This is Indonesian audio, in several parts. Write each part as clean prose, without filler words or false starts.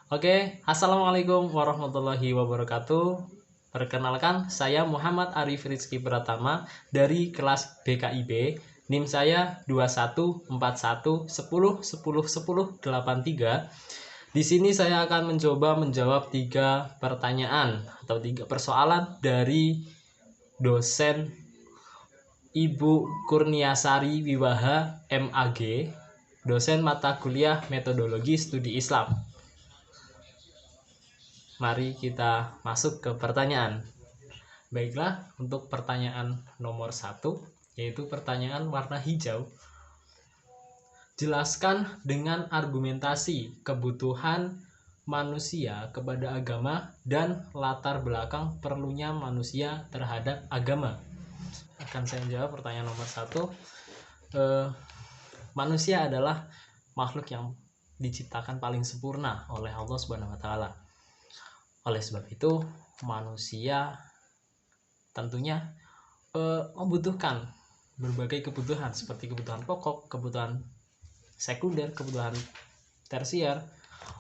Oke, Assalamualaikum warahmatullahi wabarakatuh. Perkenalkan, saya Muhammad Arif Rizky Pratama dari kelas BKIB. NIM saya 214110101083. Di sini saya akan mencoba menjawab 3 pertanyaan atau 3 persoalan dari dosen Ibu Kurniasari Wiwaha MAG, dosen mata kuliah Metodologi Studi Islam. Mari kita masuk ke pertanyaan. Baiklah, untuk pertanyaan nomor 1, yaitu pertanyaan warna hijau. Jelaskan dengan argumentasi kebutuhan manusia kepada agama dan latar belakang perlunya manusia terhadap agama. Akan saya jawab pertanyaan nomor 1. Manusia adalah makhluk yang diciptakan paling sempurna oleh Allah Subhanahu wa taala. Oleh sebab itu, manusia tentunya membutuhkan berbagai kebutuhan seperti kebutuhan pokok, kebutuhan sekunder, kebutuhan tersier.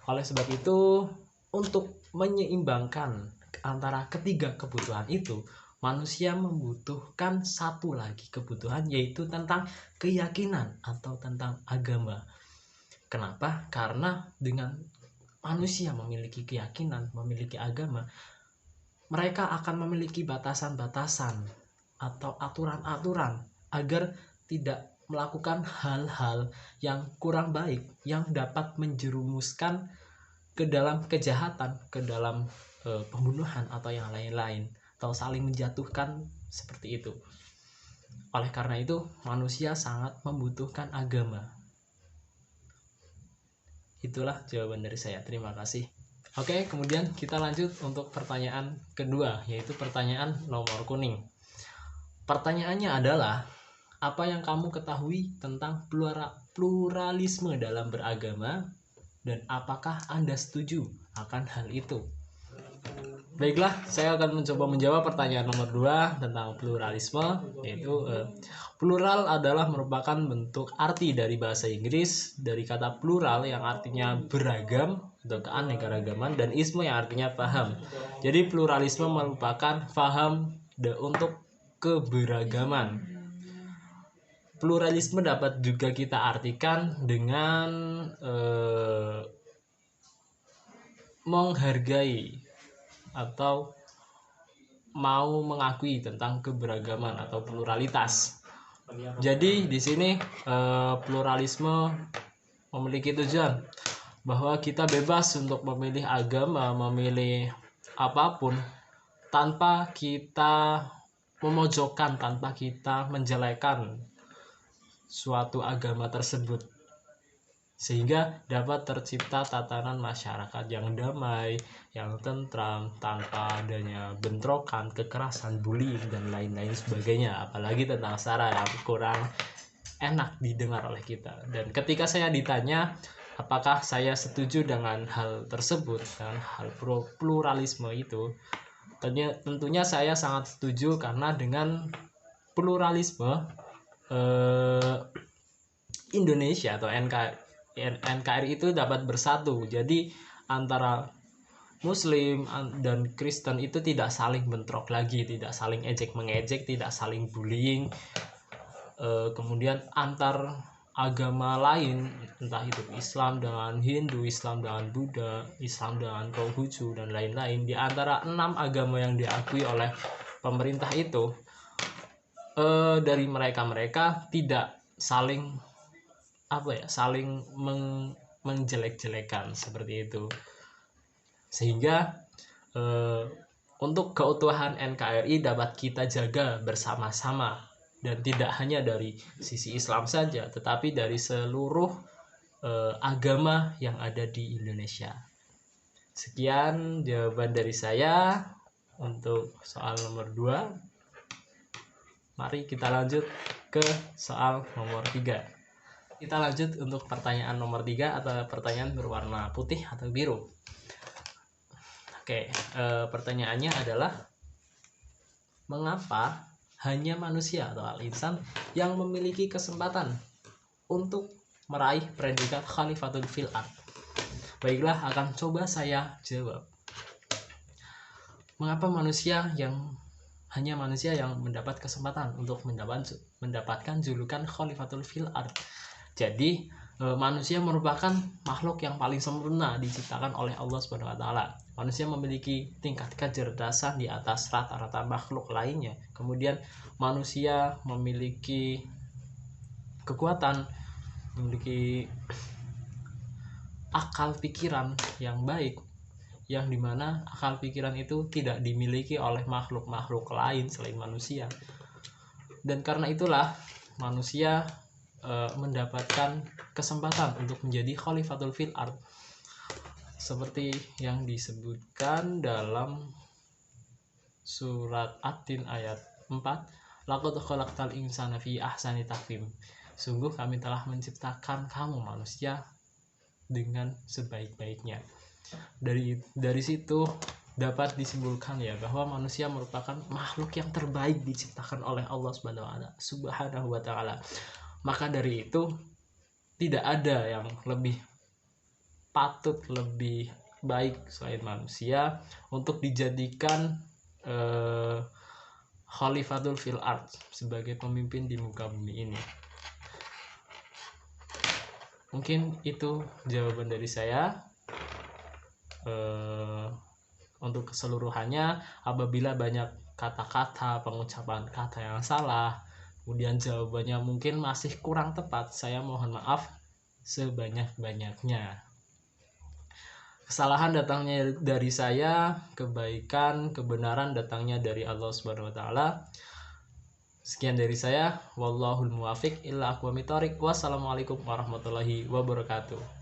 Oleh sebab itu, untuk menyeimbangkan antara ketiga kebutuhan itu, manusia membutuhkan satu lagi kebutuhan, yaitu tentang keyakinan atau tentang agama. Kenapa? Karena dengan manusia memiliki keyakinan, memiliki agama, mereka akan memiliki batasan-batasan atau aturan-aturan agar tidak melakukan hal-hal yang kurang baik, yang dapat menjerumuskan ke dalam kejahatan, ke dalam pembunuhan atau yang lain-lain, atau saling menjatuhkan seperti itu. Oleh karena itu, manusia sangat membutuhkan agama. Itulah jawaban dari saya. Terima kasih. Oke, kemudian kita lanjut untuk pertanyaan kedua, yaitu pertanyaan nomor kuning. Pertanyaannya adalah, apa yang kamu ketahui tentang pluralisme dalam beragama, dan apakah Anda setuju akan hal itu? Baiklah, saya akan mencoba menjawab pertanyaan nomor 2 tentang pluralisme, yaitu plural adalah merupakan bentuk arti dari bahasa Inggris dari kata plural yang artinya beragam atau keanekaragaman, dan isme yang artinya paham. Jadi pluralisme merupakan paham untuk keberagaman. Pluralisme dapat juga kita artikan dengan menghargai atau mau mengakui tentang keberagaman atau pluralitas. Jadi di sini pluralisme memiliki tujuan bahwa kita bebas untuk memilih agama, memilih apapun tanpa kita memojokkan, tanpa kita menjelekan suatu agama tersebut, sehingga dapat tercipta tatanan masyarakat yang damai, yang tentram, tanpa adanya bentrokan, kekerasan, bullying, dan lain-lain sebagainya. Apalagi tentang sara yang kurang enak didengar oleh kita. Dan ketika saya ditanya apakah saya setuju dengan hal tersebut, dengan hal pluralisme itu, tentunya saya sangat setuju, karena dengan pluralisme Indonesia atau NKRI itu dapat bersatu. Jadi antara Muslim dan Kristen itu tidak saling bentrok lagi, tidak saling ejek mengejek, tidak saling bullying. Kemudian antar agama lain, entah itu Islam dengan Hindu, Islam dengan Buddha, Islam dengan Konghucu, dan lain-lain, di antara 6 agama yang diakui oleh pemerintah itu, dari mereka tidak saling saling menjelek-jelekan seperti itu, sehingga untuk keutuhan NKRI dapat kita jaga bersama-sama, dan tidak hanya dari sisi Islam saja, tetapi dari seluruh agama yang ada di Indonesia. Sekian jawaban dari saya untuk soal nomor 2. Mari kita lanjut ke soal nomor 3. Kita lanjut untuk pertanyaan nomor 3 atau pertanyaan berwarna putih atau biru. Oke, pertanyaannya adalah, mengapa hanya manusia atau al-insan yang memiliki kesempatan untuk meraih predikat khalifatul fil ard? Baiklah, akan coba saya jawab. Mengapa hanya manusia yang mendapat kesempatan untuk mendapatkan julukan Khalifatul fil ard? Jadi manusia merupakan makhluk yang paling sempurna diciptakan oleh Allah Subhanahu wa taala. Manusia memiliki tingkat kecerdasan di atas rata-rata makhluk lainnya. Kemudian manusia memiliki kekuatan, memiliki akal pikiran yang baik, yang dimana akal pikiran itu tidak dimiliki oleh makhluk-makhluk lain selain manusia. Dan karena itulah manusia mendapatkan kesempatan untuk menjadi Khalifatul fil ard, seperti yang disebutkan dalam surat At-Tin ayat 4, laqad khalaqtal insana fi ahsani taqwim. Sungguh kami telah menciptakan kamu manusia dengan sebaik-baiknya. Dari situ dapat disimpulkan ya bahwa manusia merupakan makhluk yang terbaik diciptakan oleh Allah Subhanahu wa taala. Maka dari itu tidak ada yang lebih patut, lebih baik selain manusia untuk dijadikan Khalifatul fil ard, sebagai pemimpin di muka bumi ini. Mungkin itu jawaban dari saya. Untuk keseluruhannya, apabila banyak kata-kata, pengucapan kata yang salah, kemudian jawabannya mungkin masih kurang tepat, saya mohon maaf sebanyak-banyaknya. Kesalahan datangnya dari saya, kebaikan, kebenaran datangnya dari Allah Subhanahu wa taala. Sekian dari saya, wallahul muwafiq illa aqwamit thoriq. Wassalamualaikum warahmatullahi wabarakatuh.